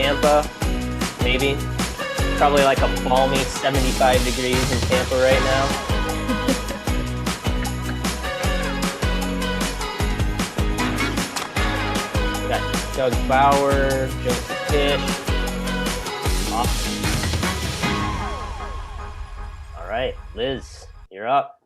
Tampa, maybe. Probably like a balmy 75 degrees in Tampa right now. We got Doug Bauer, Joseph Fish. Awesome. All right, Liz, you're up.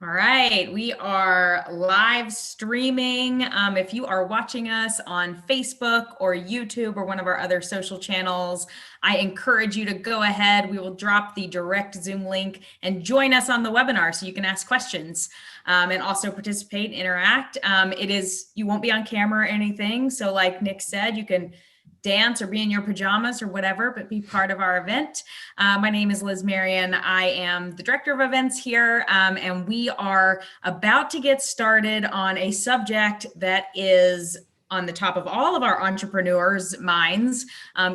All right, we are live streaming. If you are watching us on Facebook or YouTube or one of our other social channels, I encourage you to go ahead. We will drop the direct Zoom link and join us on the webinar so you can ask questions and also participate, interact. You won't be on camera or anything. So like Nick said, you can dance or be in your pajamas or whatever, but be part of our event. My name is Liz Marion. I am the director of events here, and we are about to get started on a subject that is on the top of all of our entrepreneurs' minds,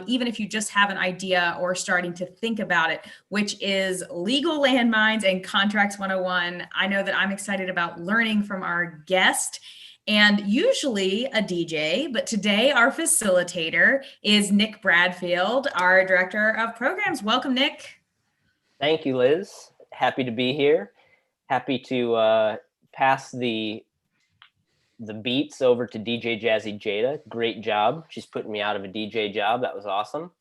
even if you just have an idea or starting to think about it, which is legal landmines and contracts 101. I know that I'm excited about learning from our guest, and usually a DJ, but today our facilitator is Nick Bradfield, our director of programs. Welcome, Nick. Thank you, Liz. Happy to be here. Happy to pass the beats over to DJ Jazzy Jada. Great job. She's putting me out of a DJ job. That was awesome.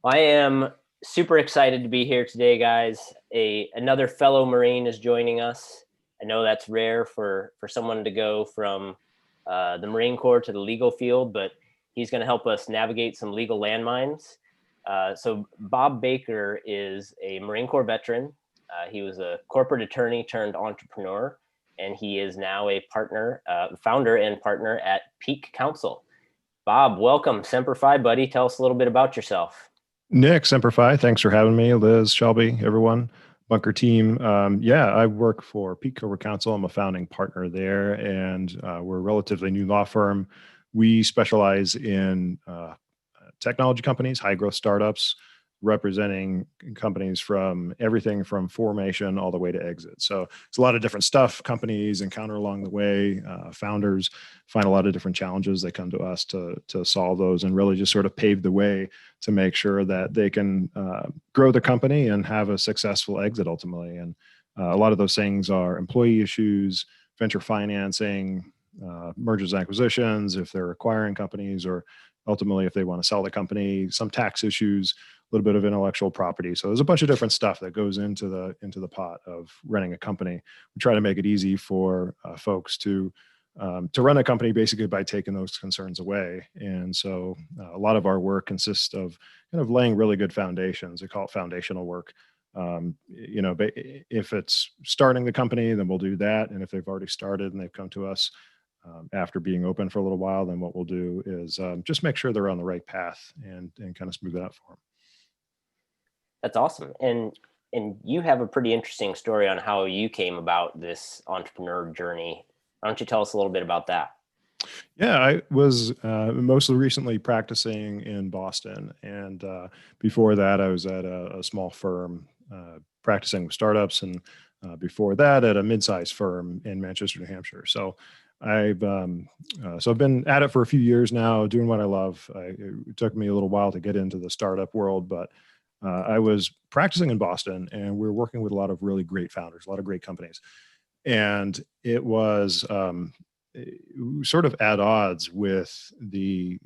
I am super excited to be here today, guys. Another fellow Marine is joining us. I know that's rare for someone to go from the Marine Corps to the legal field, but he's going to help us navigate some legal landmines. So Bob Baker is a Marine Corps veteran. He was a corporate attorney turned entrepreneur, and he is now a partner, founder and partner at Peak Counsel. Bob, welcome. Semper Fi, buddy. Tell us a little bit about yourself. Nick, Semper Fi. Thanks for having me. Liz, Shelby, everyone. Bunker team. I work for Peak Counsel. I'm a founding partner there, and we're a relatively new law firm. We specialize in technology companies, high growth startups, representing companies from everything from formation all the way to exit. So it's a lot of different stuff companies encounter along the way. Founders find a lot of different challenges. They come to us to solve those and really just sort of pave the way to make sure that they can grow the company and have a successful exit ultimately. And a lot of those things are employee issues, venture financing, mergers and acquisitions, if they're acquiring companies, or ultimately if they want to sell the company, some tax issues, a little bit of intellectual property. So there's a bunch of different stuff that goes into the pot of running a company. We try to make it easy for folks to run a company basically by taking those concerns away. And so a lot of our work consists of kind of laying really good foundations. We call it foundational work. If it's starting the company, then we'll do that. And if they've already started and they've come to us after being open for a little while, then what we'll do is just make sure they're on the right path and kind of smooth it out for them. That's awesome. And you have a pretty interesting story on how you came about this entrepreneur journey. Why don't you tell us a little bit about that? Yeah, I was mostly recently practicing in Boston. And before that, I was at a small firm practicing with startups. And before that, at a mid-sized firm in Manchester, New Hampshire. So I've been at it for a few years now, doing what I love. It took me a little while to get into the startup world, but I was practicing in Boston, and we were working with a lot of really great founders, a lot of great companies. And it was sort of at odds with the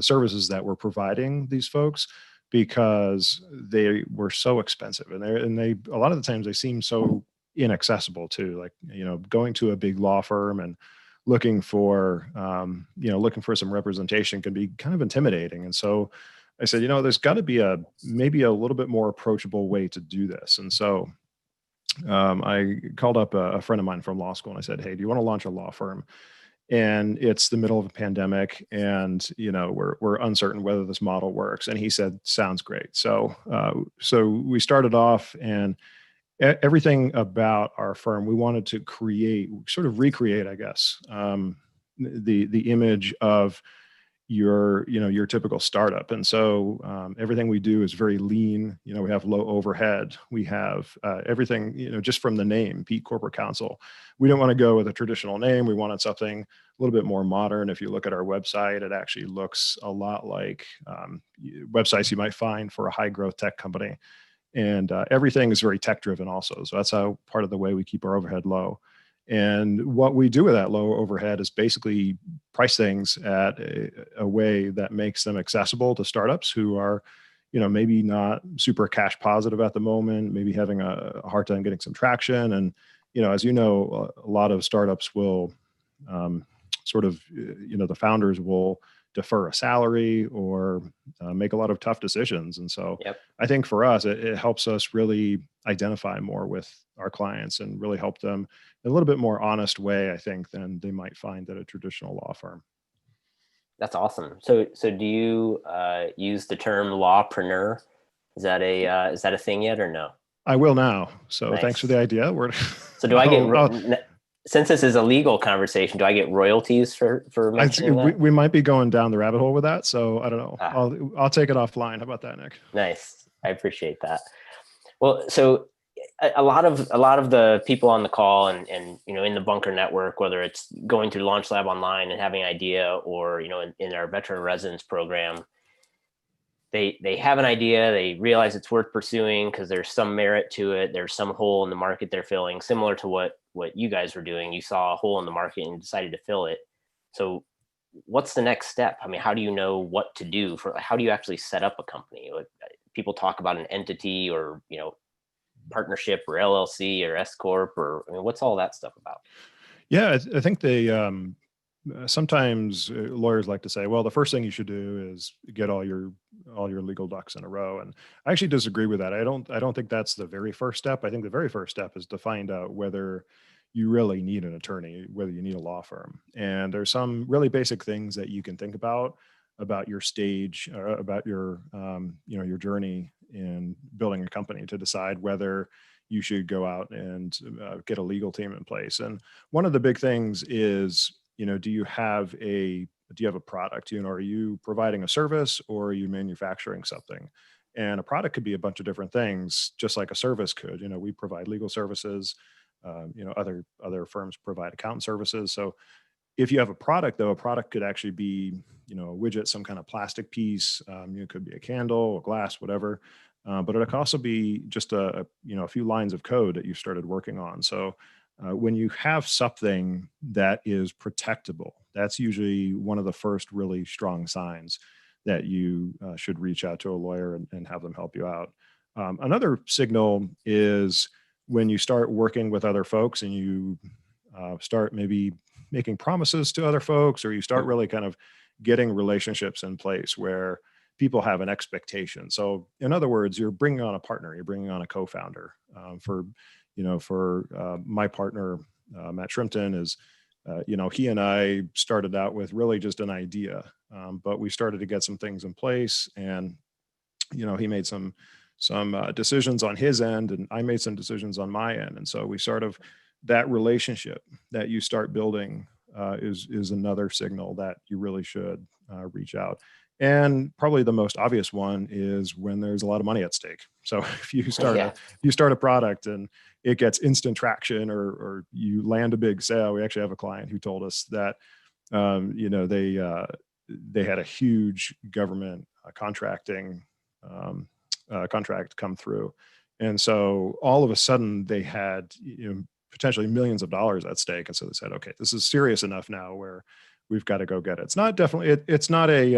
services that we're providing these folks, because they were so expensive, and they a lot of the times they seem so inaccessible too. Like, going to a big law firm and looking for some representation can be kind of intimidating. And so I said, there's got to be maybe a little bit more approachable way to do this. And so I called up a friend of mine from law school, and I said, hey, do you want to launch a law firm? And it's the middle of a pandemic, and we're uncertain whether this model works. And he said, sounds great. So we started off, and everything about our firm, we wanted to recreate, I guess, the image of your typical startup. And so everything we do is very lean. We have low overhead. We have everything, just from the name, Pete Corporate Counsel. We don't want to go with a traditional name. We wanted something a little bit more modern. If you look at our website, it actually looks a lot like websites you might find for a high growth tech company. And everything is very tech driven also. So that's how part of the way we keep our overhead low. And what we do with that low overhead is basically price things at a way that makes them accessible to startups who are, maybe not super cash positive at the moment, maybe having a hard time getting some traction. And, as you know, a lot of startups will the founders will defer a salary or make a lot of tough decisions. And so Yep. I think for us, it helps us really identify more with our clients and really help them in a little bit more honest way, I think, than they might find at a traditional law firm. That's awesome. So do you use the term lawpreneur? Is that a thing yet or no? I will now. So Nice. Thanks for the idea. So do I get, since this is a legal conversation, do I get royalties for mentioning that? We might be going down the rabbit hole with that. So I don't know. I'll take it offline. How about that, Nick? Nice. I appreciate that. Well, so a lot of the people on the call and in the Bunker network, whether it's going through Launch Lab Online and having an idea, or in our veteran residence program, they have an idea, they realize it's worth pursuing because there's some merit to it, there's some hole in the market they're filling, similar to what you guys were doing. You saw a hole in the market and decided to fill it. So what's the next step? I mean, how do you know what to do? How do you actually set up a company? Like, people talk about an entity or partnership or LLC or S corp, or what's all that stuff about? Yeah, I think they sometimes lawyers like to say, well, the first thing you should do is get all your legal ducks in a row. And I actually disagree with that. I don't think that's the very first step. I think the very first step is to find out whether you really need an attorney, whether you need a law firm. And there's some really basic things that you can think about your stage, about your your journey in building a company to decide whether you should go out and get a legal team in place. And one of the big things is, do you have a product? Are you providing a service or are you manufacturing something? And a product could be a bunch of different things, just like a service could. We provide legal services. Other firms provide accountant services. So if you have a product, though, a product could actually be, a widget, some kind of plastic piece. It could be a candle, a glass, whatever. But it could also be just a few lines of code that you started working on. So when you have something that is protectable, that's usually one of the first really strong signs that you should reach out to a lawyer and have them help you out. Another signal is when you start working with other folks and you start maybe making promises to other folks, or you start really kind of getting relationships in place where people have an expectation. So in other words, you're bringing on a partner, you're bringing on a co-founder. For my partner, Matt Shrimpton, is, he and I started out with really just an idea, but we started to get some things in place, and, he made some decisions on his end, and I made some decisions on my end. And so we sort of, that relationship that you start building is another signal that you really should reach out. And probably the most obvious one is when there's a lot of money at stake. So if you start a product and it gets instant traction, or you land a big sale. We actually have a client who told us that they had a huge government contracting contract come through, and so all of a sudden they had potentially millions of dollars at stake. And so they said, okay, this is serious enough now where we've got to go get it. It's not definitely, it's not a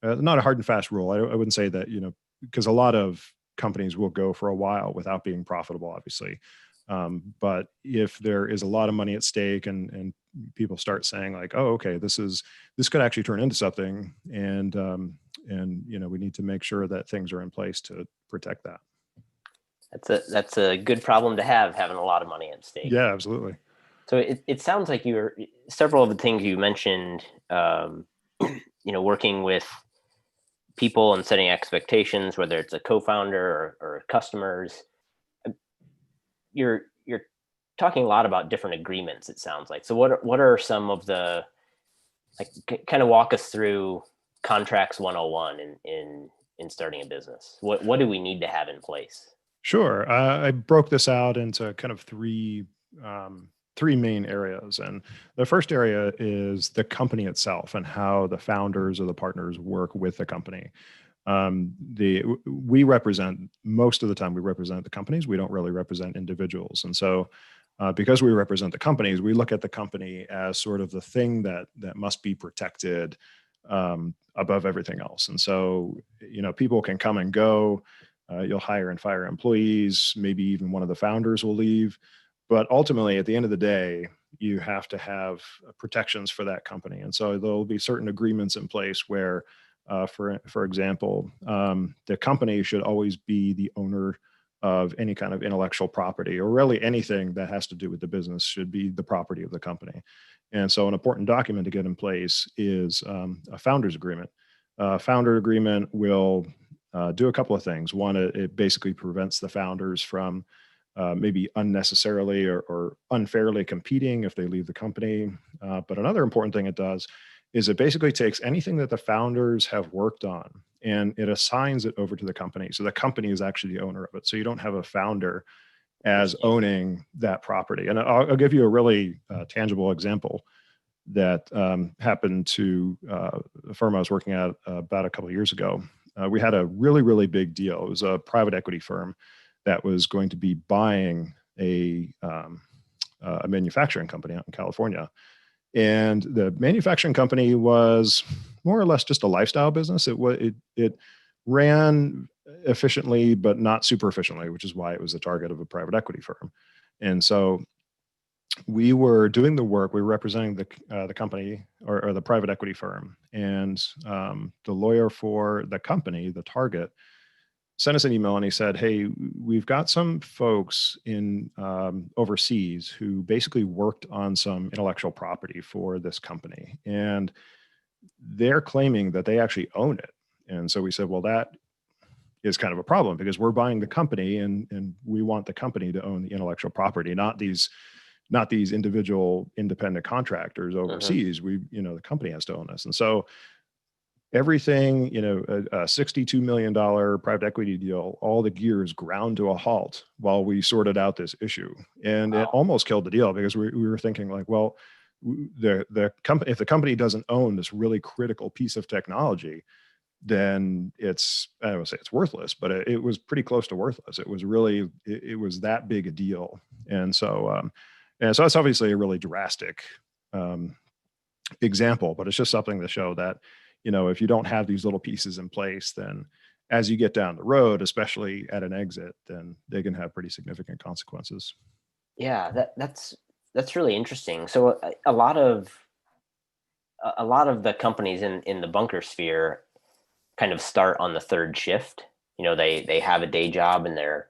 hard and fast rule. I wouldn't say that, because a lot of companies will go for a while without being profitable, obviously. But if there is a lot of money at stake and people start saying like, oh, okay, this could actually turn into something. And we need to make sure that things are in place to protect that. That's a good problem to have, having a lot of money at stake. Yeah, absolutely. So it sounds like several of the things you mentioned, working with people and setting expectations, whether it's a co-founder or customers. You're talking a lot about different agreements, it sounds like. So what are some of the like kind of walk us through contracts 101 in starting a business. What do we need to have in place? Sure. I broke this out into kind of three main areas. And the first area is the company itself and how the founders or the partners work with the company. We represent, most of the time we represent the companies. We don't really represent individuals. And so because we represent the companies, we look at the company as sort of the thing that must be protected above everything else. And so, people can come and go. You'll hire and fire employees. Maybe even one of the founders will leave. But ultimately, at the end of the day, you have to have protections for that company. And so there'll be certain agreements in place where, for example, the company should always be the owner of any kind of intellectual property, or really anything that has to do with the business should be the property of the company. And so an important document to get in place is a founders agreement. Founder agreement will do a couple of things. One, it basically prevents the founders from maybe unnecessarily or unfairly competing if they leave the company. But another important thing it does is it basically takes anything that the founders have worked on and it assigns it over to the company. So the company is actually the owner of it. So you don't have a founder as owning that property. And I'll give you a really tangible example that happened to the firm I was working at about a couple of years ago. We had a really, really big deal. It was a private equity firm that was going to be buying a manufacturing company out in California. And the manufacturing company was more or less just a lifestyle business. It ran efficiently, but not super efficiently, which is why it was the target of a private equity firm. And so we were doing the work. We were representing the company or the private equity firm, and the lawyer for the company, the target, sent us an email and he said, "Hey, we've got some folks in overseas who basically worked on some intellectual property for this company, and they're claiming that they actually own it." And so we said, "Well, that is kind of a problem because we're buying the company and we want the company to own the intellectual property, not these individual independent contractors overseas. The company has to own this." And so everything, a $62 million private equity deal, all the gears ground to a halt while we sorted out this issue. And It almost killed the deal because we were thinking like, well, the company, if the company doesn't own this really critical piece of technology, then I don't want to say it's worthless, but it was pretty close to worthless. It was really, it was that big a deal. And so it's obviously a really drastic example, but it's just something to show that, if you don't have these little pieces in place, then as you get down the road, especially at an exit, then they can have pretty significant consequences. Yeah, that's really interesting. So a lot of the companies in the bunker sphere kind of start on the third shift. They have a day job and they're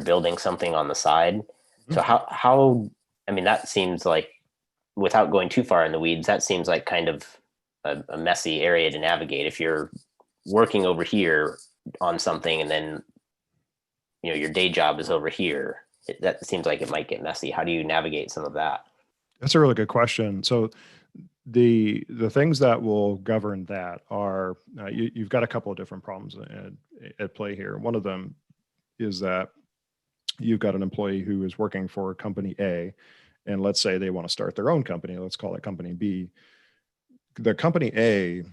building something on the side. Mm-hmm. So how I mean, that seems like, without going too far in the weeds, that seems like kind of a messy area to navigate. If you're working over here on something and then, your day job is over here, that seems like it might get messy. How do you navigate some of that? That's a really good question. So the things that will govern that are, you've got a couple of different problems at play here. One of them is that you've got an employee who is working for company A, and let's say they want to start their own company. Let's call it company B. The company A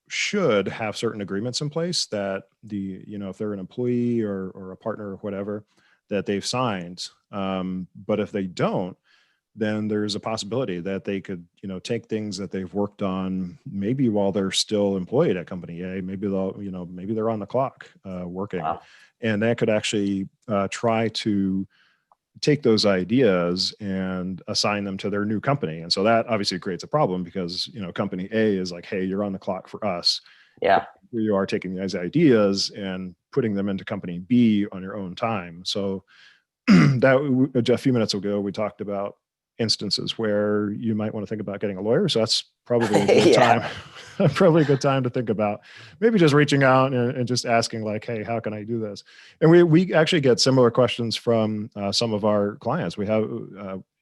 should have certain agreements in place that if they're an employee or a partner or whatever, that they've signed. But if they don't, then there's a possibility that they could, take things that they've worked on maybe while they're still employed at company A. Maybe maybe they're on the clock working. Wow. And that could actually try to take those ideas and assign them to their new company. And so that obviously creates a problem because, company A is like, "Hey, you're on the clock for us." Yeah. Here you are taking these ideas and putting them into company B on your own time. So that a few minutes ago, we talked about instances where you might want to think about getting a lawyer. So that's probably a good time, probably a good time to think about maybe just reaching out and just asking like, "Hey, how can I do this?" And we actually get similar questions from some of our clients. We have,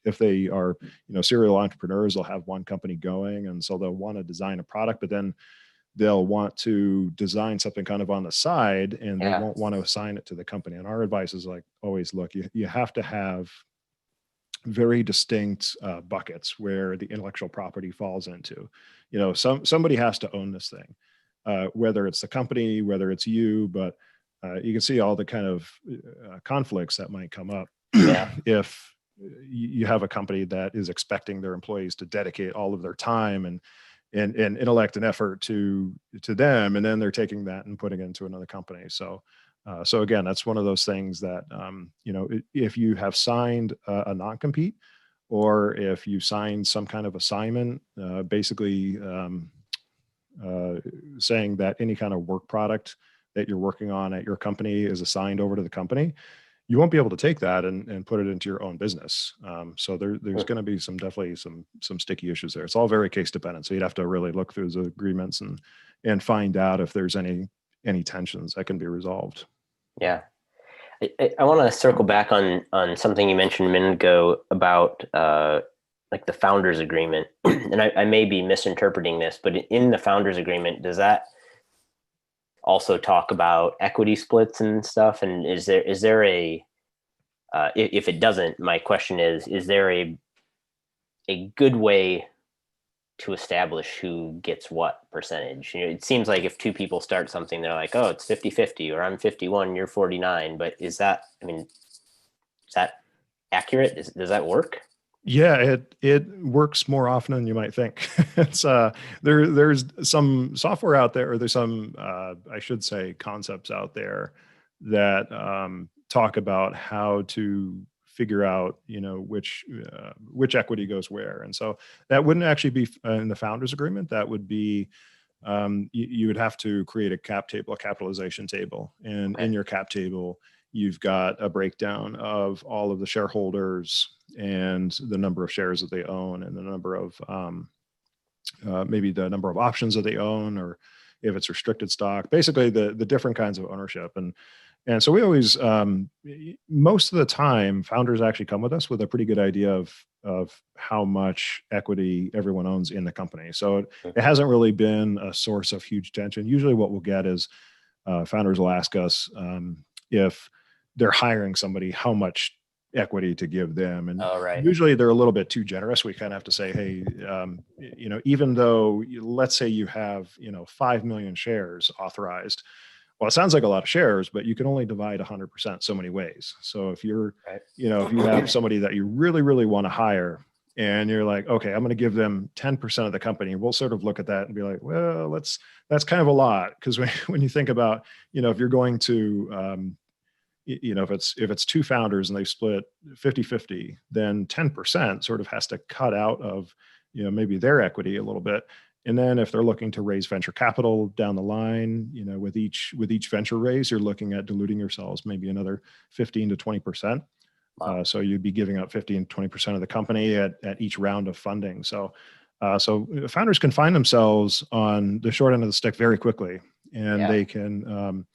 if they are, serial entrepreneurs, they'll have one company going, and so they'll want to design a product, but then they'll want to design something kind of on the side, and they won't want to assign it to the company. And our advice is like always, look, you have to have very distinct buckets where the intellectual property falls into. Somebody has to own this thing, whether it's the company, whether it's you, but you can see all the kind of conflicts that might come up if you have a company that is expecting their employees to dedicate all of their time and intellect and effort to them, and then they're taking that and putting it into another company. So again, that's one of those things that, if you have signed a non-compete, or if you signed some kind of assignment, basically saying that any kind of work product that you're working on at your company is assigned over to the company, you won't be able to take that and put it into your own business. So there's going to be definitely some sticky issues there. It's all very case dependent. So you'd have to really look through the agreements and find out if there's any tensions that can be resolved. Yeah. I want to circle back on something you mentioned a minute ago about like the founders agreement. And I may be misinterpreting this, but in the founders agreement, does that also talk about equity splits and stuff? And is there a if it doesn't, my question is there a good way to establish who gets what percentage? It seems like if two people start something, they're like, oh, it's 50-50, or I'm 51, you're 49. But is that accurate? Does that work? Yeah, it works more often than you might think. It's there's some software out there, or there's some I should say concepts out there that talk about how to figure out which equity goes where. And so that wouldn't actually be in the founders agreement. That would be you would have to create a cap table, a capitalization table, and in your cap table you've got a breakdown of all of the shareholders and the number of shares that they own, and the number of maybe the number of options that they own, or if it's restricted stock, basically the different kinds of ownership. And so we always, most of the time, founders actually come with us with a pretty good idea of how much equity everyone owns in the company. So it hasn't really been a source of huge tension. Usually what we'll get is founders will ask us if they're hiring somebody, how much equity to give them. And usually they're a little bit too generous. We kind of have to say, hey, even though let's say you have, 5 million shares authorized, well, it sounds like a lot of shares, but you can only divide 100% so many ways. So if you're, if you have somebody that you really, really want to hire, and you're like, okay, I'm going to give them 10% of the company, we'll sort of look at that and be like, well, that's kind of a lot. Because when you think about, if you're going to, if it's two founders and they split 50-50, then 10% sort of has to cut out of, maybe their equity a little bit. And then if they're looking to raise venture capital down the line, with each venture raise, you're looking at diluting yourselves maybe another 15 to 20%. Wow. So you'd be giving up 15 to 20% of the company at each round of funding. So founders can find themselves on the short end of the stick very quickly, and they can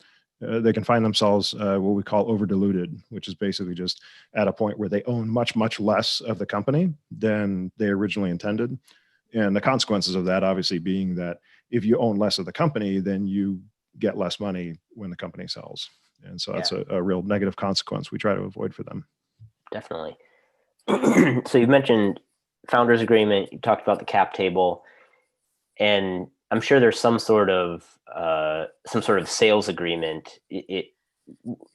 find themselves what we call over diluted, which is basically just at a point where they own much, much less of the company than they originally intended. And the consequences of that obviously being that if you own less of the company, then you get less money when the company sells. And so that's a real negative consequence we try to avoid for them. Definitely. So you mentioned founders agreement, you talked about the cap table, and I'm sure there's some sort of sales agreement.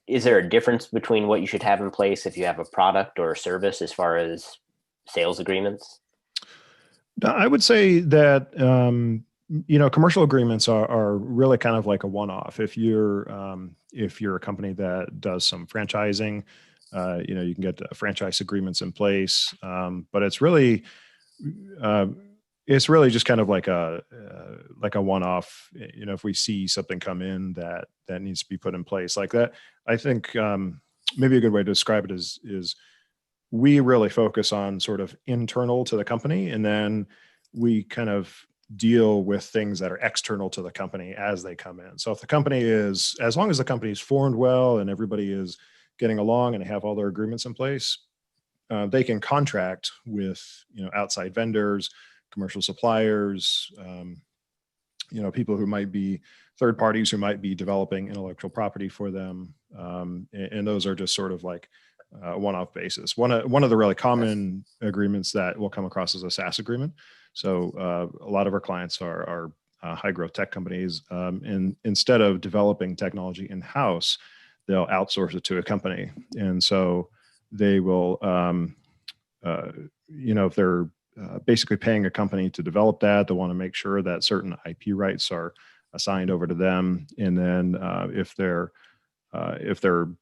Is there a difference between what you should have in place if you have a product or a service as far as sales agreements? I would say that, commercial agreements are really kind of like a one-off. If you're a company that does some franchising, you can get franchise agreements in place. But it's really just kind of like a one-off. If we see something come in that needs to be put in place like that, I think maybe a good way to describe it is we really focus on sort of internal to the company, and then we kind of deal with things that are external to the company as they come in. So if the company as long as the company is formed well and everybody is getting along and they have all their agreements in place, they can contract with, outside vendors, commercial suppliers, people who might be third parties who might be developing intellectual property for them. And those are just sort of like one-off basis. One of the really common agreements that we'll come across is a SaaS agreement. So a lot of our clients are high growth tech companies, and instead of developing technology in-house, they'll outsource it to a company. And so they will, if they're basically paying a company to develop that, they want to make sure that certain IP rights are assigned over to them. And then if they're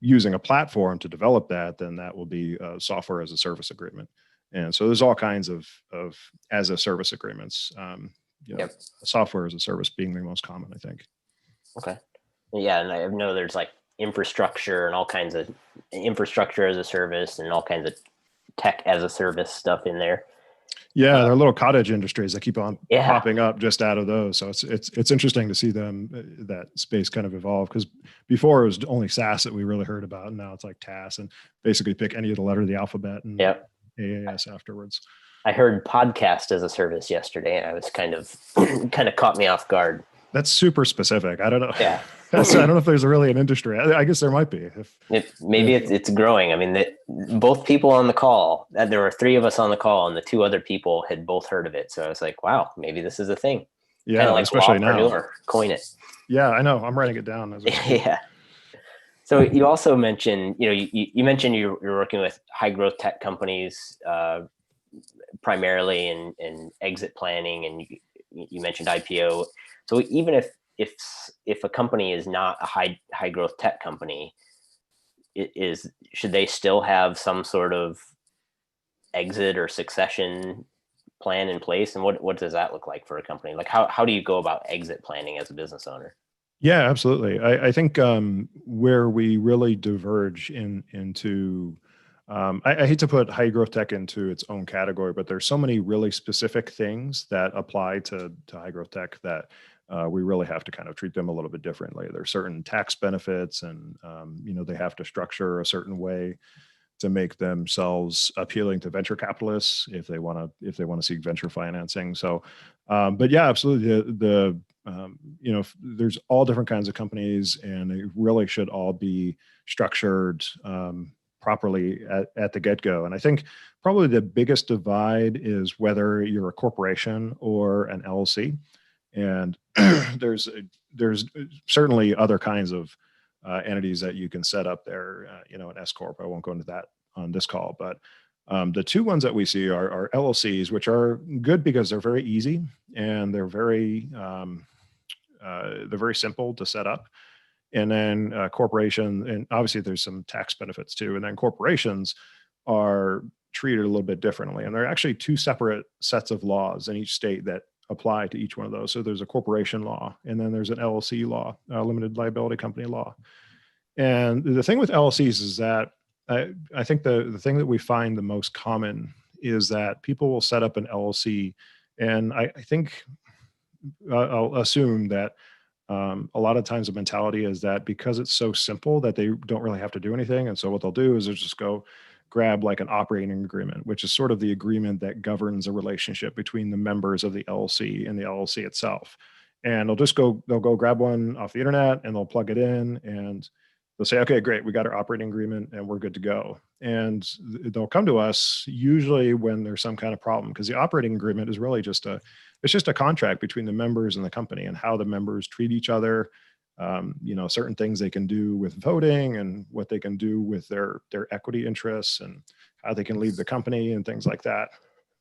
using a platform to develop that, then that will be a software as a service agreement. And so there's all kinds of as a service agreements. Yep. Software as a service being the most common, I think. Okay. Yeah, and I know there's like infrastructure and all kinds of infrastructure as a service and all kinds of tech as a service stuff in there. Yeah, there are little cottage industries that keep on popping up just out of those. So it's interesting to see that space kind of evolve, because before it was only SaaS that we really heard about, and now it's like TaaS, and basically pick any of the letter of the alphabet and AAS afterwards. I heard podcast as a service yesterday, and I was kind of caught me off guard. That's super specific. I don't know. Yeah. I don't know if there's really an industry. I guess there might be. It's growing. I mean, both people on the call, there were 3 of us on the call, and the 2 other people had both heard of it. So I was like, wow, maybe this is a thing. Yeah, kind of like especially now. Coin it. Yeah, I know. I'm writing it down. As yeah. So you also mentioned, you mentioned you're working with high growth tech companies, primarily in exit planning, and you mentioned IPO. So even if a company is not a high growth tech company, should they still have some sort of exit or succession plan in place? And what does that look like for a company? Like how do you go about exit planning as a business owner? Yeah, absolutely. I think where we really diverge into I hate to put high growth tech into its own category, but there's so many really specific things that apply to high growth tech that we really have to kind of treat them a little bit differently. There's certain tax benefits, and they have to structure a certain way to make themselves appealing to venture capitalists if they want to seek venture financing. So, but yeah, absolutely. There's all different kinds of companies, and they really should all be structured properly at the get-go. And I think probably the biggest divide is whether you're a corporation or an LLC. And there's certainly other kinds of entities that you can set up there, an S Corp. I won't go into that on this call, but the 2 ones that we see are LLCs, which are good because they're very easy and they're very simple to set up. And then corporation, and obviously there's some tax benefits too. And then corporations are treated a little bit differently. And there are actually 2 separate sets of laws in each state that apply to each one of those. So there's a corporation law, and then there's an LLC law, limited liability company law. And the thing with LLCs is that I think the thing that we find the most common is that people will set up an LLC, and I think I'll assume that a lot of times the mentality is that because it's so simple that they don't really have to do anything. And so what they'll do is they'll just go grab like an operating agreement, which is sort of the agreement that governs a relationship between the members of the LLC and the LLC itself. And they'll go grab one off the internet, and they'll plug it in, and they'll say, okay, great, we got our operating agreement and we're good to go. And they'll come to us usually when there's some kind of problem, because the operating agreement is really just a contract between the members and the company, and how the members treat each other. Certain things they can do with voting, and what they can do with their equity interests, and how they can leave the company and things like that.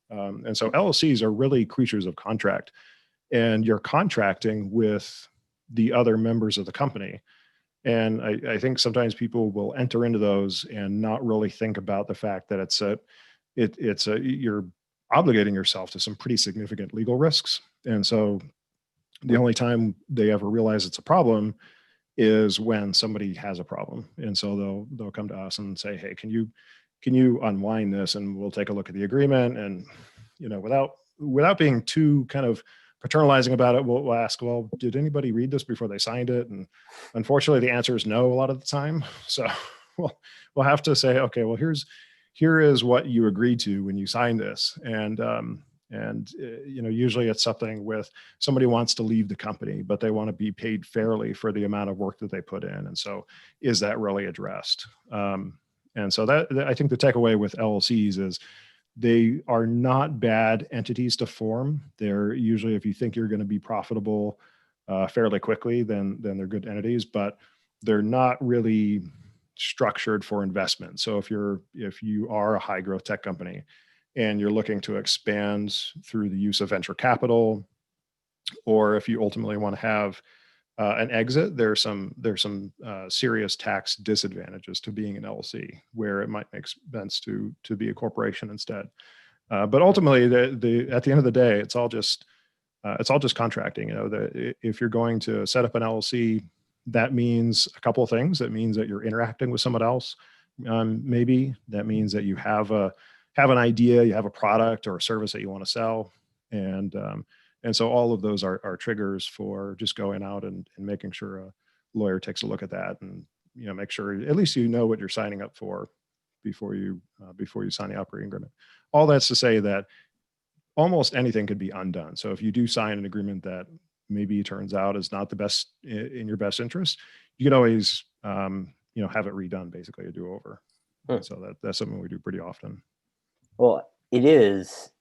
And so LLCs are really creatures of contract, and you're contracting with the other members of the company. And I think sometimes people will enter into those and not really think about the fact that you're obligating yourself to some pretty significant legal risks. And so the only time they ever realize it's a problem is when somebody has a problem. And so they'll come to us and say, hey, can you unwind this, and we'll take a look at the agreement. And without being too kind of paternalizing about it, we'll ask, well, did anybody read this before they signed it? And unfortunately the answer is no a lot of the time. So we'll have to say, okay, well, here's here is what you agreed to when you signed this. Usually it's something with somebody wants to leave the company, but they want to be paid fairly for the amount of work that they put in. And so is that really addressed? And so that I think the takeaway with LLCs is they are not bad entities to form. They're usually, if you think you're going to be profitable fairly quickly, then they're good entities, but they're not really structured for investment. So if you are a high growth tech company and you're looking to expand through the use of venture capital, or if you ultimately want to have an exit, there's some serious tax disadvantages to being an LLC, where it might make sense to be a corporation instead. But ultimately, at the end of the day, it's all just contracting. If you're going to set up an LLC, that means a couple of things. It means that you're interacting with someone else. Maybe that means that you have an idea, you have a product or a service that you want to sell, and so all of those are triggers for just going out and making sure a lawyer takes a look at that, and make sure at least you know what you're signing up for before you sign the operating agreement. All that's to say that almost anything could be undone. So if you do sign an agreement that maybe turns out is not the best in your best interest, you can always have it redone, basically a do-over. So that's something we do pretty often. Well, it is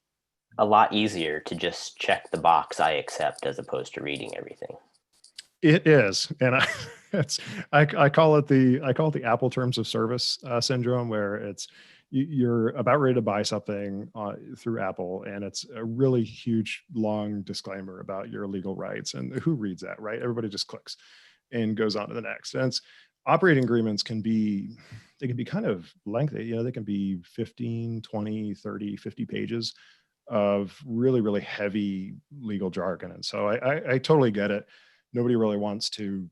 a lot easier to just check the box I accept as opposed to reading everything. It is, and I call it the Apple terms of service syndrome, where it's you're about ready to buy something through Apple, and it's a really huge, long disclaimer about your legal rights, and who reads that, right? Everybody just clicks and goes on to the next. And operating agreements can be kind of lengthy. They can be 15, 20, 30, 50 pages of really, really heavy legal jargon. And so I totally get it. Nobody really wants to,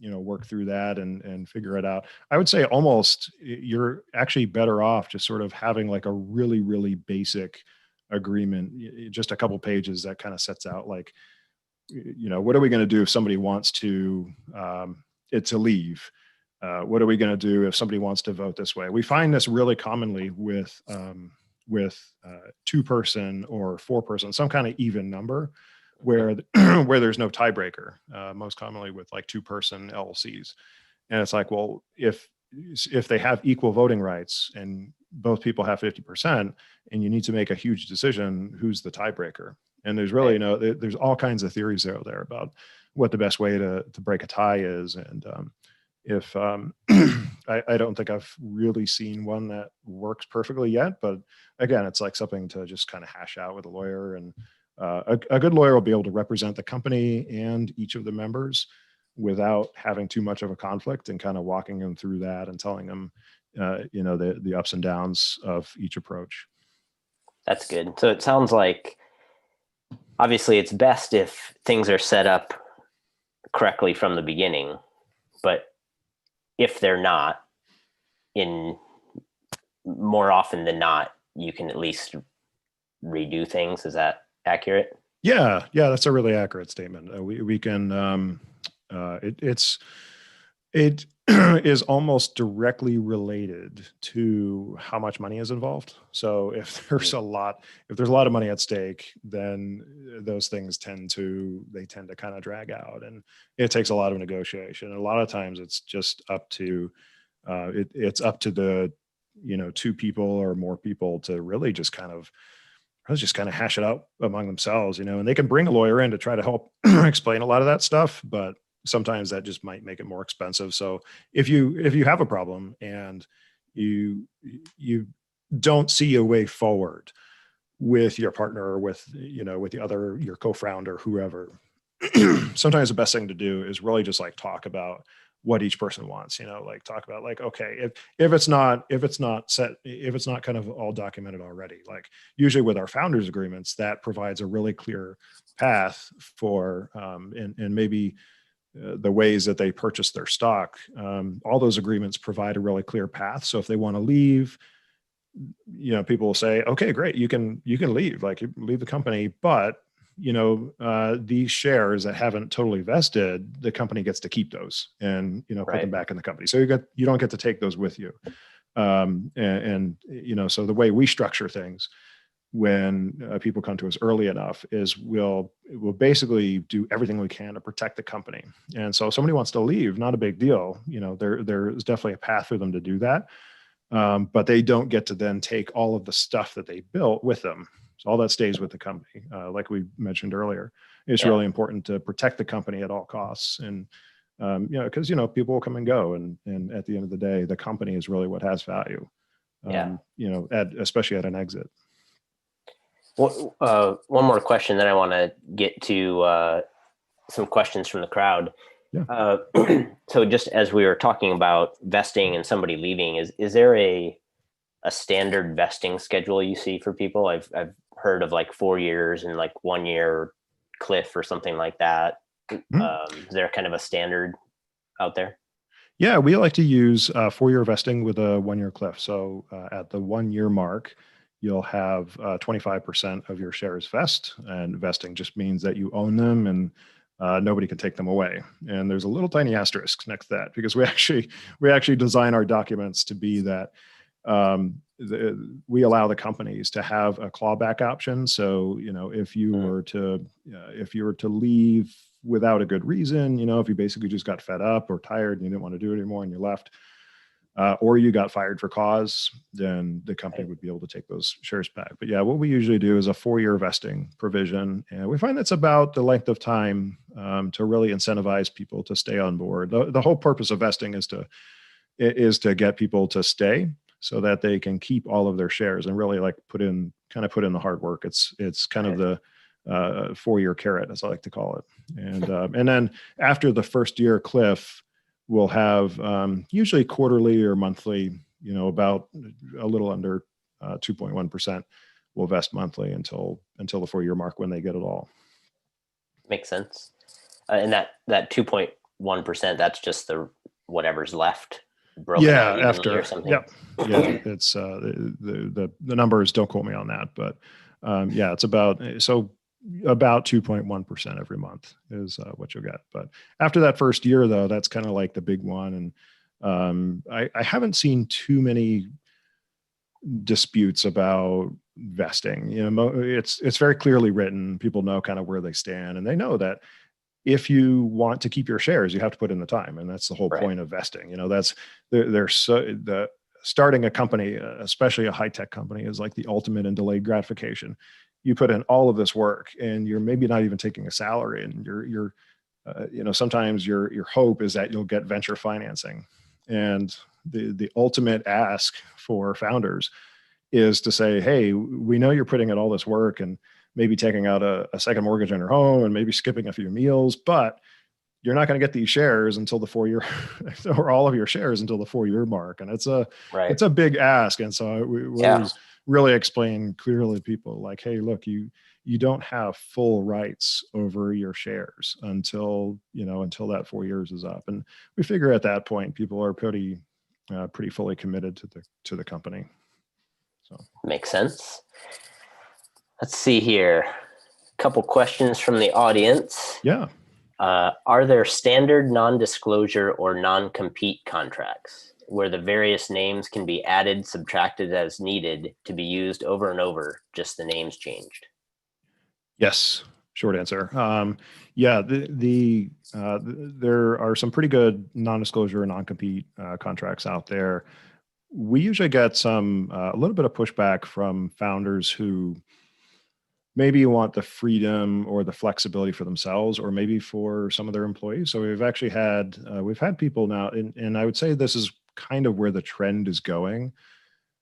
work through that and figure it out. I would say almost you're actually better off just sort of having like a really, really basic agreement, just a couple pages that kind of sets out like, what are we going to do if somebody wants to leave? What are we going to do if somebody wants to vote this way? We find this really commonly with 2-person or 4-person, some kind of even number where there's no tiebreaker, most commonly with like 2-person LLCs. And it's like, well, if they have equal voting rights and both people have 50% and you need to make a huge decision, who's the tiebreaker? And there's really there's all kinds of theories out there about what the best way to break a tie is. And if I don't think I've really seen one that works perfectly yet, but again, it's like something to just kind of hash out with a lawyer, and a good lawyer will be able to represent the company and each of the members without having too much of a conflict, and kind of walking them through that and telling them, the ups and downs of each approach. That's good. So it sounds like obviously it's best if things are set up correctly from the beginning, but if they're not, in more often than not, you can at least redo things. Is that accurate? Yeah, that's a really accurate statement. We can. It is almost directly related to how much money is involved. So if there's a lot of money at stake, then those things tend to kind of drag out, and it takes a lot of negotiation. And a lot of times it's just up to it's up to the 2 people or more people to really just kind of hash it out among themselves, and they can bring a lawyer in to try to help explain a lot of that stuff, but sometimes that just might make it more expensive. So if you have a problem and you don't see a way forward with your partner or with your co-founder, whoever, sometimes the best thing to do is really just like talk about what each person wants, talk about like, okay, if it's not kind of all documented already, like usually with our founders agreements, that provides a really clear path for, and maybe the ways that they purchase their stock. All those agreements provide a really clear path. So if they want to leave, people will say, okay, great, you can leave, like you leave the company, but these shares that haven't totally vested, the company gets to keep those and put them back in the company. So you don't get to take those with you. So the way we structure things when people come to us early enough is we'll basically do everything we can to protect the company. And so if somebody wants to leave, not a big deal. There is definitely a path for them to do that. But they don't get to then take all of the stuff that they built with them. So all that stays with the company. Like we mentioned earlier, it's really important to protect the company at all costs. And, because, people will come and go. And at the end of the day, the company is really what has value, especially at an exit. Well, one more question, then I want to get to some questions from the crowd. Yeah. So just as we were talking about vesting and somebody leaving, is there a standard vesting schedule you see for people? I've heard of like 4 years and like 1 year cliff or something like that. Is there kind of a standard out there? Yeah, we like to use 4-year vesting with a 1 year cliff. So at the 1 year mark, you'll have 25% of your shares vest, and vesting just means that you own them and nobody can take them away. And there's a little tiny asterisk next to that because we actually design our documents to be that we allow the companies to have a clawback option. So, if you were to leave without a good reason, if you basically just got fed up or tired and you didn't want to do it anymore and you left, or you got fired for cause, then the company would be able to take those shares back. But yeah, what we usually do is a 4-year vesting provision. And we find that's about the length of time to really incentivize people to stay on board. The whole purpose of vesting is to get people to stay so that they can keep all of their shares and really like put in the hard work. It's kind of the 4-year carrot, as I like to call it. And then after the first year cliff, we'll have usually quarterly or monthly, about a little under 2.1% will vest monthly until the 4-year mark when they get it all. Makes sense. And that 2.1%, that's just the whatever's left. After or something. Yep. Yeah, it's the numbers, don't quote me on that, but it's about 2.1% every month is what you'll get. But after that first year, though, that's kind of like the big one. And I haven't seen too many disputes about vesting. It's very clearly written. People know kind of where they stand, and they know that if you want to keep your shares, you have to put in the time, and that's the whole point of vesting. That's the starting a company, especially a high-tech company, is like the ultimate in delayed gratification. You put in all of this work and you're maybe not even taking a salary, and you're sometimes your hope is that you'll get venture financing. And the ultimate ask for founders is to say, hey, we know you're putting in all this work and maybe taking out a second mortgage on your home and maybe skipping a few meals, but you're not going to get these shares until the 4-year or all of your shares until the 4-year mark. And it's a big ask. And so we always really explain clearly to people like, hey, look, you don't have full rights over your shares until that 4 years is up. And we figure at that point, people are pretty fully committed to the company. So makes sense. Let's see here. A couple questions from the audience. Yeah. Are there standard non-disclosure or non-compete contracts where the various names can be added, subtracted as needed to be used over and over, just the names changed? Yes. Short answer. There are some pretty good non-disclosure and non-compete contracts out there. We usually get a little bit of pushback from founders who maybe want the freedom or the flexibility for themselves, or maybe for some of their employees. So we've actually had people now, and I would say this is kind of where the trend is going,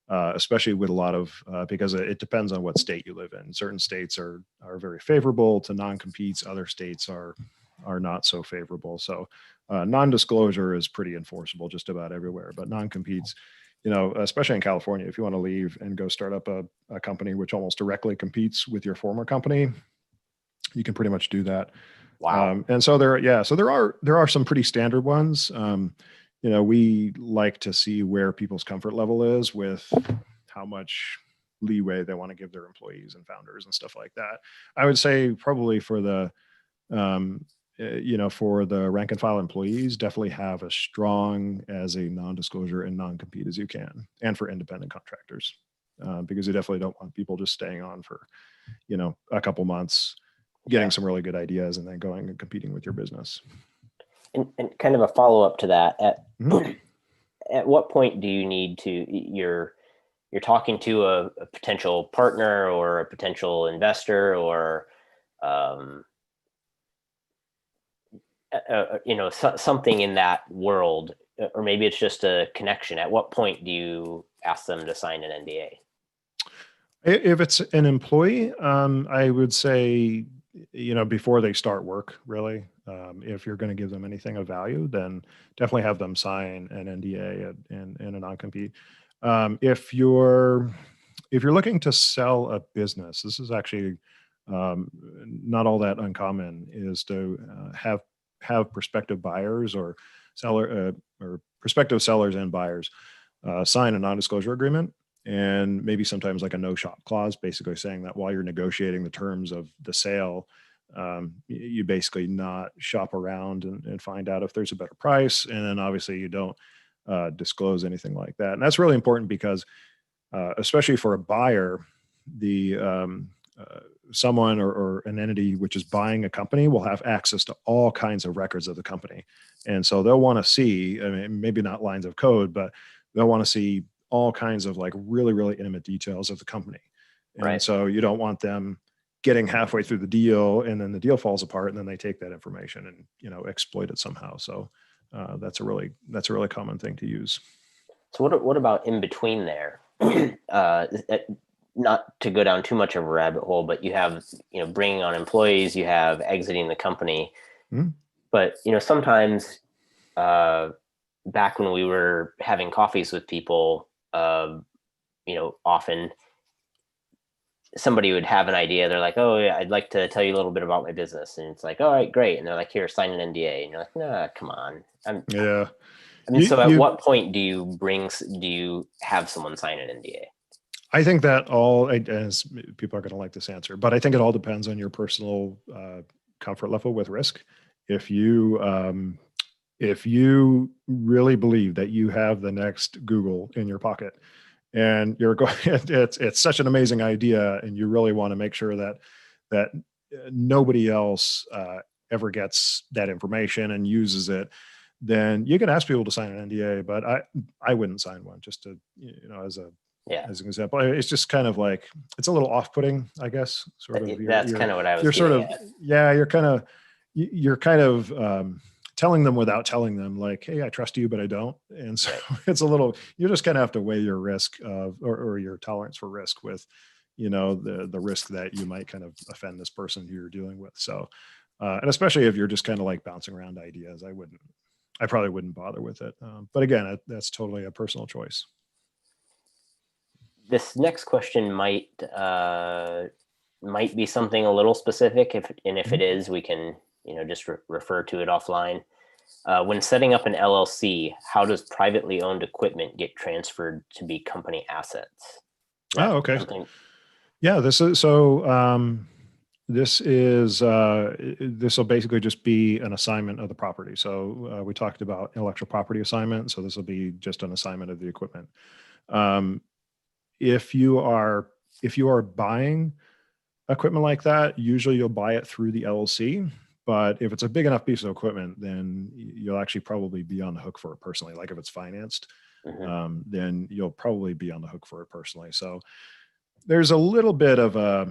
especially with a lot of, because it depends on what state you live in. Certain states are very favorable to non-competes. Other states are not so favorable. So non-disclosure is pretty enforceable just about everywhere, but non-competes, especially in California, if you want to leave and go start up a company which almost directly competes with your former company, you can pretty much do that. Wow. And so there are some pretty standard ones. We like to see where people's comfort level is with how much leeway they want to give their employees and founders and stuff like that. I would say probably for the for the rank and file employees, definitely have as strong as a non-disclosure and non-compete as you can, and for independent contractors, because you definitely don't want people just staying on for, a couple months, getting some really good ideas and then going and competing with your business. And kind of a follow-up to that, Mhm. at what point do you need to, you're talking to a potential partner or a potential investor or something in that world, or maybe it's just a connection. At what point do you ask them to sign an NDA? If it's an employee, I would say, before they start work, really, if you're going to give them anything of value, then definitely have them sign an NDA and a non-compete. If you're looking to sell a business, this is actually not all that uncommon, is to have prospective buyers or prospective sellers and buyers sign a non-disclosure agreement, and maybe sometimes like a no shop clause, basically saying that while you're negotiating the terms of the sale, you basically not shop around and find out if there's a better price. And then obviously you don't disclose anything like that. And that's really important because especially for a buyer, the someone or an entity which is buying a company will have access to all kinds of records of the company. And so they'll want to see, I mean, maybe not lines of code, but they'll want to see all kinds of like really, really intimate details of the company. And Right. so you don't want them getting halfway through the deal and then the deal falls apart and then they take that information and, exploit it somehow. So that's a really common thing to use. So what about in between there? Not to go down too much of a rabbit hole, but you have, bringing on employees, you have exiting the company. Mm-hmm. But, sometimes back when we were having coffees with people, often somebody would have an idea. They're like, oh, yeah, I'd like to tell you a little bit about my business. And it's like, all right, great. And they're like, here, sign an NDA. And you're like, nah, come on. Yeah. So at what point do you have someone sign an NDA? I think that as people are going to like this answer, but I think it all depends on your personal comfort level with risk. If you really believe that you have the next Google in your pocket and you're going, it's such an amazing idea, and you really want to make sure that nobody else ever gets that information and uses it, then you can ask people to sign an NDA. But I wouldn't sign one, just to as an example. It's just kind of like, it's a little off-putting, I guess. Sort of. That's kind of what I was. You're sort of at. Yeah. You're kind of telling them without telling them, like, hey, I trust you, but I don't. And so it's a little. You just kind of have to weigh your risk or your tolerance for risk with, the risk that you might kind of offend this person who you're dealing with. So, and especially if you're just kind of like bouncing around ideas, I probably wouldn't bother with it. But again, that's totally a personal choice. This next question might be something a little specific. If it is, we can just refer to it offline. When setting up an LLC, how does privately owned equipment get transferred to be company assets? Oh, okay. Yeah, this is so. This will basically just be an assignment of the property. So we talked about intellectual property assignment. So this will be just an assignment of the equipment. If you are buying equipment like that, usually you'll buy it through the LLC. But if it's a big enough piece of equipment, then you'll actually probably be on the hook for it personally. Like if it's financed, then you'll probably be on the hook for it personally. So there's a little bit of a,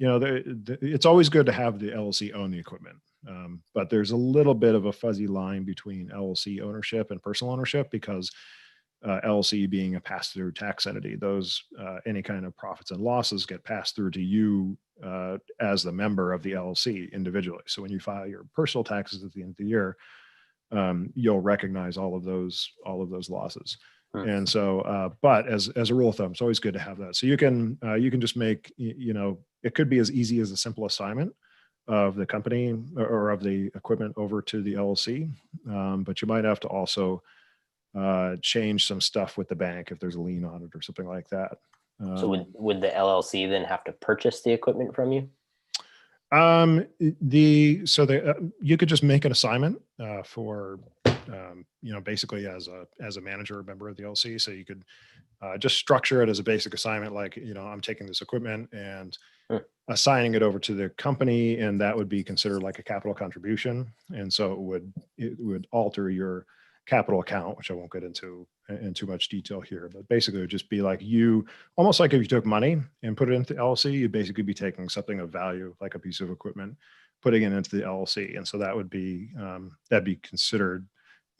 it's always good to have the LLC own the equipment. But there's a little bit of a fuzzy line between LLC ownership and personal ownership, because LLC being a pass-through tax entity, those any kind of profits and losses get passed through to you as the member of the LLC individually. So when you file your personal taxes at the end of the year, you'll recognize all of those losses. And so, but as a rule of thumb, it's always good to have that. So you can just make, it could be as easy as a simple assignment of the company or of the equipment over to the LLC, but you might have to also change some stuff with the bank if there's a lien on it or something like that. So would the LLC then have to purchase the equipment from you? You could just make an assignment for basically as a manager or member of the LC. So you could just structure it as a basic assignment, like, I'm taking this equipment and Hmm. assigning it over to the company, and that would be considered like a capital contribution. And so it would alter your capital account, which I won't get into in too much detail here, but basically it would just be like almost like if you took money and put it into LLC, you'd basically be taking something of value, like a piece of equipment, putting it into the LLC. And so that would be, that'd be considered,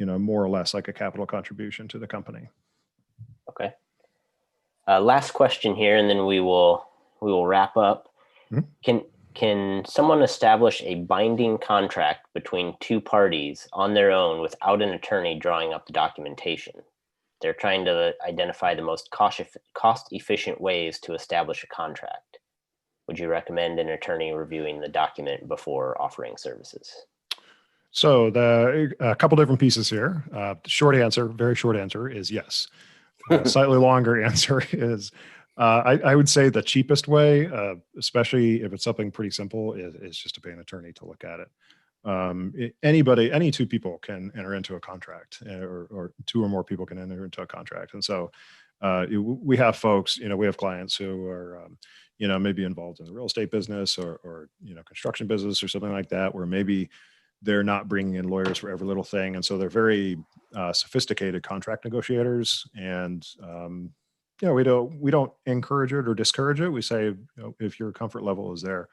more or less like a capital contribution to the company. Okay. Last question here, and then we will wrap up. Mm-hmm. Can someone establish a binding contract between two parties on their own without an attorney drawing up the documentation? They're trying to identify the most cost-efficient ways to establish a contract. Would you recommend an attorney reviewing the document before offering services? So a couple different pieces here. Short answer, very short answer is yes. Slightly longer answer is I would say the cheapest way, especially if it's something pretty simple, is just to pay an attorney to look at it. Any two people can enter into a contract, or two or more people can enter into a contract. And so we have folks, we have clients who are, maybe involved in the real estate business or construction business or something like that, where maybe they're not bringing in lawyers for every little thing. And so they're very sophisticated contract negotiators. And, we don't encourage it or discourage it. We say, if your comfort level is there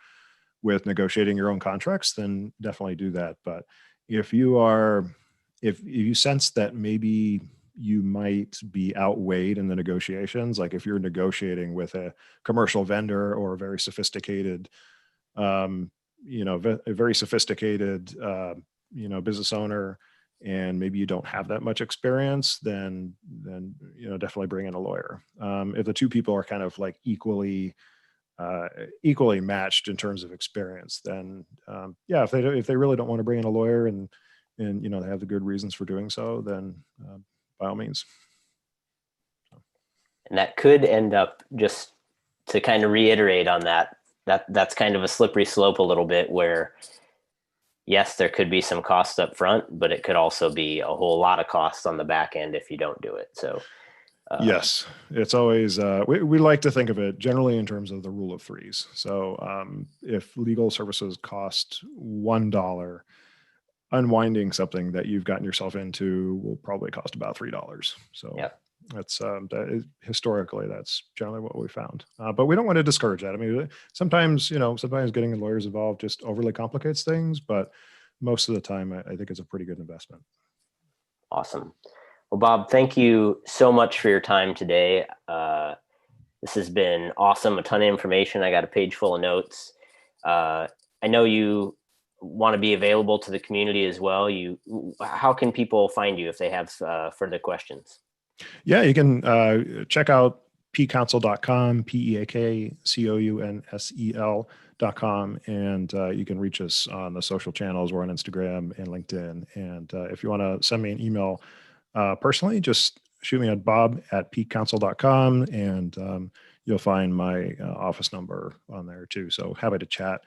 with negotiating your own contracts, then definitely do that. But if you sense that maybe you might be outweighed in the negotiations, like if you're negotiating with a commercial vendor or a very sophisticated, a very sophisticated, business owner, and maybe you don't have that much experience, then definitely bring in a lawyer. If the two people are kind of like equally matched in terms of experience, then if they really don't want to bring in a lawyer and they have the good reasons for doing so, then by all means. And that could end up, just to kind of reiterate on that's kind of a slippery slope a little bit, where yes, there could be some costs up front, but it could also be a whole lot of costs on the back end if you don't do it. So yes, it's always, we like to think of it generally in terms of the rule of threes. So if legal services cost $1, unwinding something that you've gotten yourself into will probably cost about $3. So that's historically, that's generally what we found. But we don't want to discourage that. I mean, sometimes getting lawyers involved just overly complicates things, but most of the time, I think it's a pretty good investment. Awesome. Well, Bob, thank you so much for your time today. This has been awesome. A ton of information. I got a page full of notes. I know you want to be available to the community as well. How can people find you if they have further questions? Yeah, you can check out peakcounsel.com, peakcounsel.com, and you can reach us on the social channels. We're on Instagram and LinkedIn. And if you want to send me an email personally, just shoot me at bob@peakcounsel.com, and you'll find my office number on there too. So happy to chat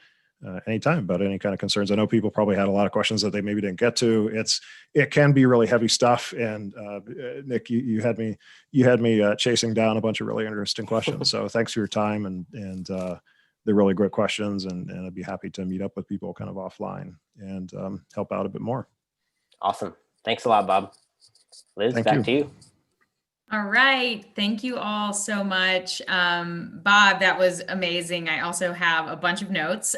anytime about any kind of concerns. I know people probably had a lot of questions that they maybe didn't get to. It can be really heavy stuff. And Nick, you had me chasing down a bunch of really interesting questions. So thanks for your time and they're really great questions. And I'd be happy to meet up with people kind of offline and help out a bit more. Awesome. Thanks a lot, Bob. Liz, back to you. All right. Thank you all so much. Bob, that was amazing. I also have a bunch of notes.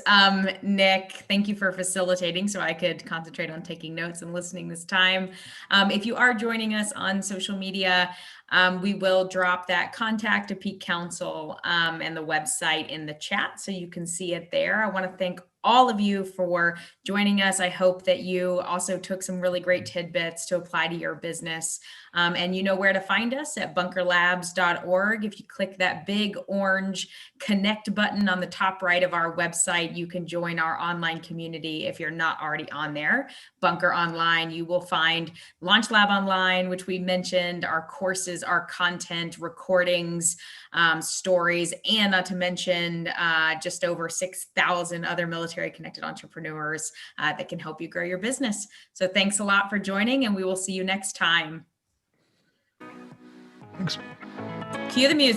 Nick, thank you for facilitating so I could concentrate on taking notes and listening this time. If you are joining us on social media, we will drop that contact to Peak Counsel and the website in the chat so you can see it there. I want to thank all of you for joining us. I hope that you also took some really great tidbits to apply to your business. And you know where to find us at bunkerlabs.org. If you click that big orange connect button on the top right of our website, you can join our online community if you're not already on there. Bunker Online, you will find Launch Lab Online, which we mentioned, our courses, our content, recordings, stories, and not to mention just over 6,000 other military military connected entrepreneurs that can help you grow your business. So thanks a lot for joining, and we will see you next time. Thanks. Cue the music.